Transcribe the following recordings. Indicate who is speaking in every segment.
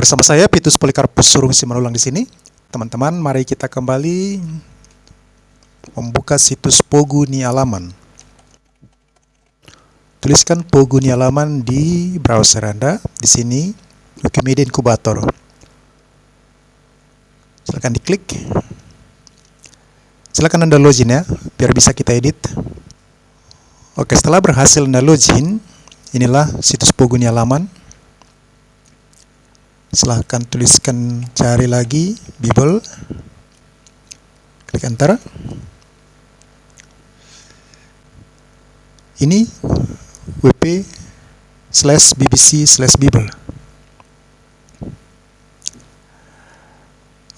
Speaker 1: Bersama saya Pitus Polikarpus Surung Simanulang di sini. Teman-teman, mari kita kembali membuka situs Pogu Ni Alaman. Tuliskan Pogu Ni Alaman di browser Anda. Di sini Wikimedia Inkubator. Silakan diklik. Silakan Anda login ya, biar bisa kita edit. Oke, setelah berhasil Anda login, inilah situs Pogu Ni Alaman. Silahkan tuliskan, cari lagi Bible, klik enter. Ini wp/bbc/bible.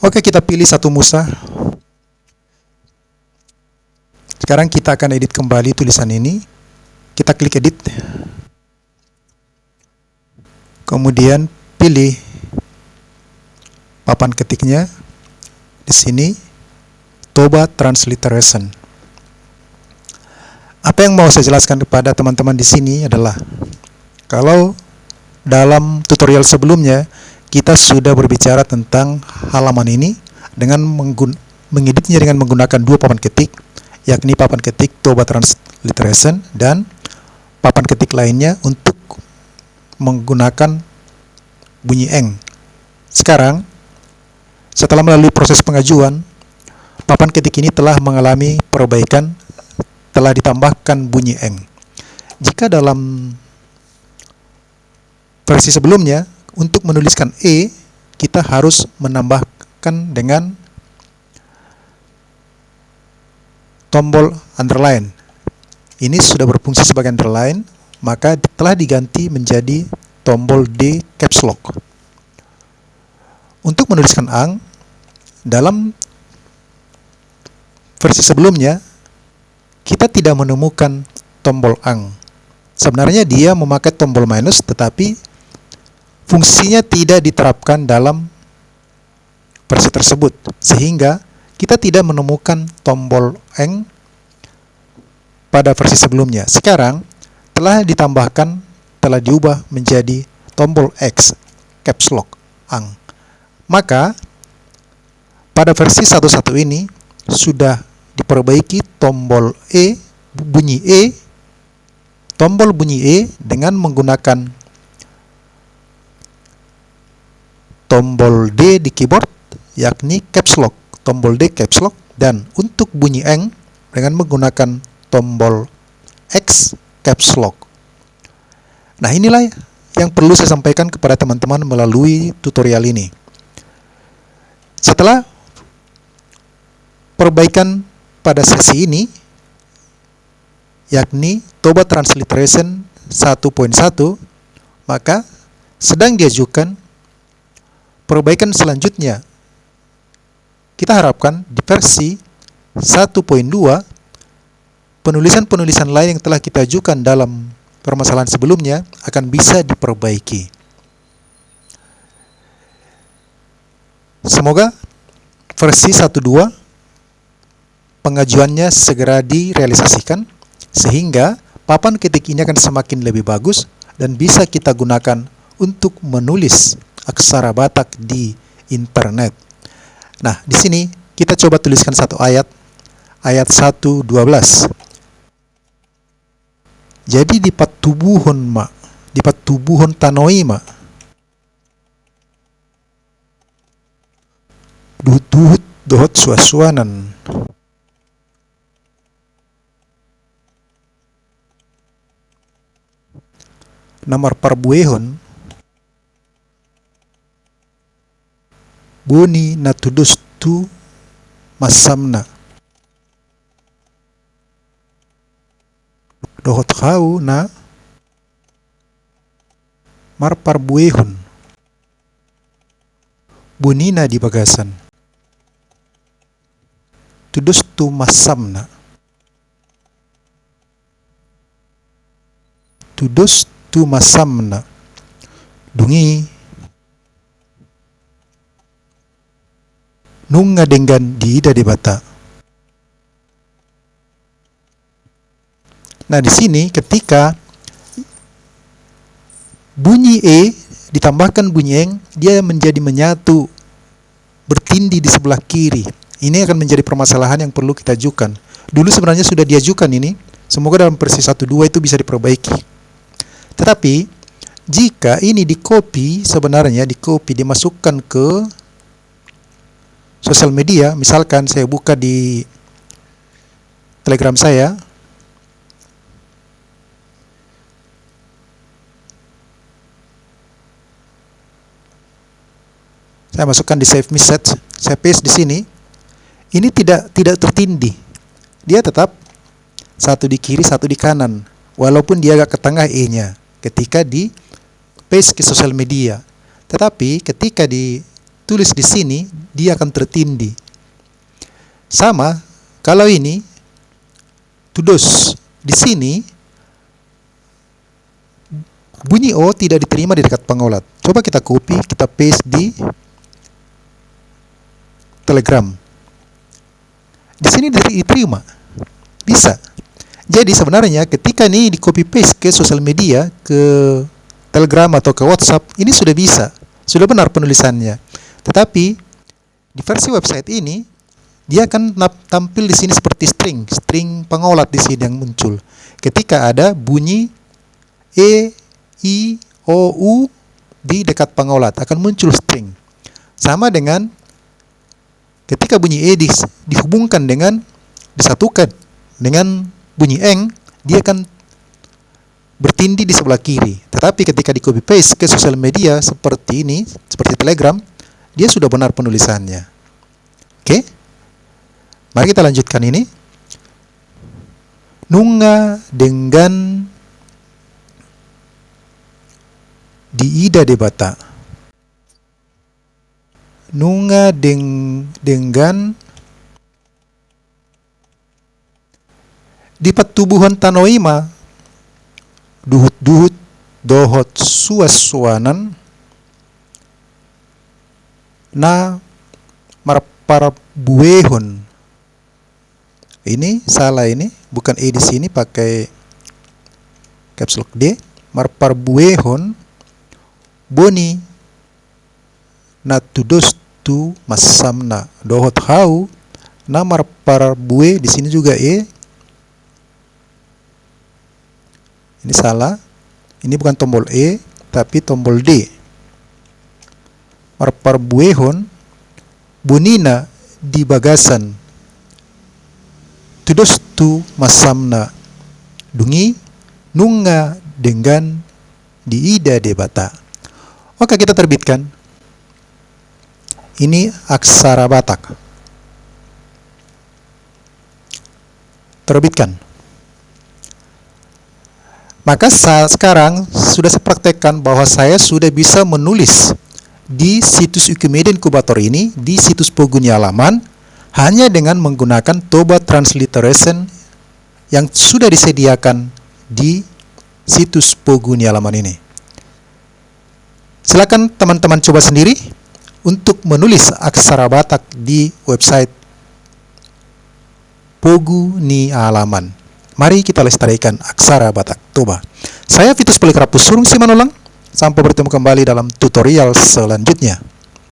Speaker 1: Oke, kita pilih satu Musa. Sekarang kita akan edit kembali tulisan ini. Kita klik edit, kemudian pilih papan ketiknya. Di sini Toba Transliteration. Apa yang mau saya jelaskan kepada teman-teman di sini adalah, kalau dalam tutorial sebelumnya kita sudah berbicara tentang halaman ini dengan mengeditnya dengan menggunakan dua papan ketik, yakni papan ketik Toba Transliteration dan papan ketik lainnya untuk menggunakan bunyi eng. Sekarang, setelah melalui proses pengajuan, papan ketik ini telah mengalami perbaikan, telah ditambahkan bunyi eng. Jika dalam versi sebelumnya, untuk menuliskan E, kita harus menambahkan dengan tombol underline. Ini sudah berfungsi sebagai underline, maka telah diganti menjadi tombol D caps lock. Untuk menuliskan ang, dalam versi sebelumnya kita tidak menemukan tombol ang. Sebenarnya dia memakai tombol minus, tetapi fungsinya tidak diterapkan dalam versi tersebut, sehingga kita tidak menemukan tombol eng pada versi sebelumnya. Sekarang telah ditambahkan, telah diubah menjadi tombol X caps lock ang. Maka pada versi 1.1 ini sudah diperbaiki tombol E, bunyi E, tombol bunyi E dengan menggunakan tombol D di keyboard, yakni caps lock, tombol D caps lock, dan untuk bunyi eng dengan menggunakan tombol X caps lock. Nah, inilah yang perlu saya sampaikan kepada teman-teman melalui tutorial ini. Setelah perbaikan pada sesi ini, yakni Toba Transliteration 1.1, maka sedang diajukan perbaikan selanjutnya. Kita harapkan di versi 1.2, penulisan-penulisan lain yang telah kita ajukan dalam permasalahan sebelumnya akan bisa diperbaiki. Semoga versi 1.2 pengajuannya segera direalisasikan, sehingga papan ketik ini akan semakin lebih bagus dan bisa kita gunakan untuk menulis aksara Batak di internet. Nah, di sini kita coba tuliskan satu ayat 1.12. Jadi di patubuhon ma, di patubuhon tanoi ma, duhut dohot suaswanan. Namar parbuehon buni natudus tu masamna. Dohot kau na mar parbuehon bunina di bagasan. Tudus tu masamna. Tudus tu masamna. Dungi nung ngadenggan di ida di bata. Nah, di sini ketika bunyi E ditambahkan bunyi eng, dia menjadi menyatu, bertindih di sebelah kiri. Ini akan menjadi permasalahan yang perlu kita ajukan. Dulu sebenarnya sudah diajukan ini, semoga dalam versi 1.2 itu bisa diperbaiki. Tetapi jika ini di-copy, sebenarnya di-copy dimasukkan ke sosial media, misalkan saya buka di Telegram saya, saya masukkan di save message, saya paste di sini, ini tidak tertindih, dia tetap satu di kiri, satu di kanan, walaupun dia agak ke tengah E-nya ketika di paste ke sosial media. Tetapi ketika ditulis di sini, dia akan tertindih. Sama kalau ini tudos di sini, bunyi O tidak diterima di dekat pengolat. Coba kita copy, kita paste di Telegram. Di sini diterima, bisa. Jadi sebenarnya ketika ini di copy paste ke sosial media, ke Telegram atau ke WhatsApp, ini sudah bisa, sudah benar penulisannya. Tetapi di versi website ini, dia akan tampil di sini seperti string pengolat di sini yang muncul. Ketika ada bunyi E, I, O, U di dekat pengolat, akan muncul string. Sama dengan ketika bunyi E dihubungkan dengan, disatukan dengan bunyi eng, dia akan bertindih di sebelah kiri. Tetapi ketika di copy paste ke sosial media seperti ini, seperti Telegram, dia sudah benar penulisannya. Oke? Mari kita lanjutkan ini. Nunga dengan diida debata. Nunga dengan di patubuhan tanoima, duhut-duhut, dohot suas-suanan, na marparbuehon. Ini salah, ini bukan E di sini, pakai caps lock D. Marparbuehon boni na tudos tu masamna dohot hau, na marparbue di sini juga E. Ini salah. Ini bukan tombol E, tapi tombol D. Marparbuehon bonina di bagasan, tudos tu masamna dungi nunga dengan diida debata. Oke, kita terbitkan. Ini aksara Batak. Terbitkan. Maka sekarang sudah saya praktekkan bahwa saya sudah bisa menulis di situs Wikimedia Inkubator ini, di situs Poguni Halaman, hanya dengan menggunakan Toba Transliteration yang sudah disediakan di situs Poguni Halaman ini. Silakan teman-teman coba sendiri untuk menulis aksara Batak di website Poguni Halaman. Mari kita lestarikan aksara Batak Toba. Saya Vitus Polikarpus Surung Simanullang. Sampai bertemu kembali dalam tutorial selanjutnya.